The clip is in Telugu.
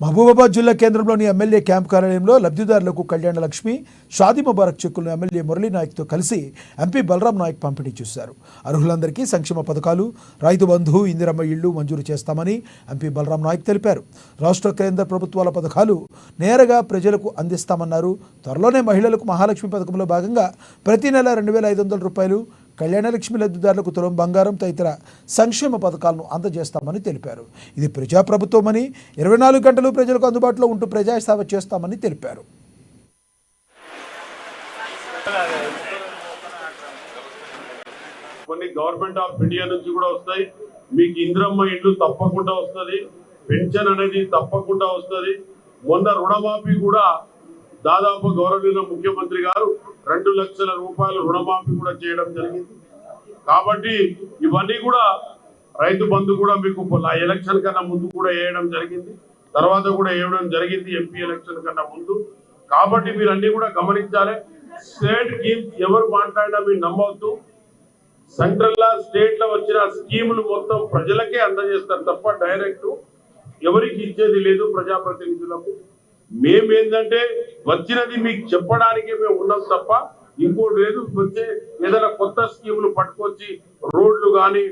మహబూబాబాద్ జిల్లా కేంద్రంలోని ఎమ్మెల్యే క్యాంప్ కార్యాలయంలో లబ్ధిదారులకు కళ్యాణ లక్ష్మి షాదీ ముబారక్ చెక్కులను ఎమ్మెల్యే మురళీ నాయక్తో కలిసి ఎంపీ బలరాం నాయక్ పంపిణీ చేశారు. అర్హులందరికీ సంక్షేమ పథకాలు, రైతు బంధు, ఇందిరమ్మ ఇళ్లు మంజూరు చేస్తామని ఎంపీ బలరాం నాయక్ తెలిపారు. రాష్ట్ర కేంద్ర ప్రభుత్వాల పథకాలు నేరుగా ప్రజలకు అందిస్తామన్నారు. త్వరలోనే మహిళలకు మహాలక్ష్మి పథకంలో భాగంగా ప్రతి నెల 2,500 రూపాయలు, కళ్యాణలక్ష్మి లబ్ధిదారులకు తులం బంగారం తదితర సంక్షేమ పథకాలను అందజేస్తామని తెలిపారు. ఇది ప్రజాప్రభుత్వమని 24 గంటలు ప్రజలకు అందుబాటులో ఉంటూ ప్రజాసేవ చేస్తామని తెలిపారు. కొన్ని గవర్నమెంట్ ఆఫ్ ఇండియా నుంచి కూడా వస్తాయి. మీకు ఇందిరమ్మ ఇల్లు తప్పకుండా వస్తుంది, పెన్షన్ అనేది తప్పకుండా వస్తుంది. మొన్న రుణమాఫీ కూడా దాదాపు గౌరవనీయ ముఖ్యమంత్రి గారు 2 లక్షల రూపాయలు రుణమాఫీ కూడా చేయడం జరిగింది. కాబట్టి ఇవన్నీ కూడా రైతు బంధు కూడా మీకు ఎలక్షన్ కన్నా ముందు కూడా వేయడం జరిగింది, తర్వాత కూడా వేయడం జరిగింది ఎంపీ ఎలక్షన్ కన్నా ముందు. కాబట్టి మీరు అన్ని కూడా గమనించాలి. స్టేట్ స్కీమ్స్ ఎవరు మాట్లాడినా మీరు నమ్మవద్దు. సెంట్రల్ లా స్టేట్ లో వచ్చిన స్కీములు మొత్తం ప్రజలకే అందజేస్తారు తప్ప డైరెక్ట్ ఎవరికి ఇచ్చేది లేదు ప్రజాప్రతినిధులకు. మేమేందంటే వచ్చినది మీకు చెప్పడానికే మేము ఉన్నాం తప్ప ఇంకోటి లేదు. వచ్చే ఏదైనా కొత్త స్కీములు పట్టుకొచ్చి రోడ్లు కానీ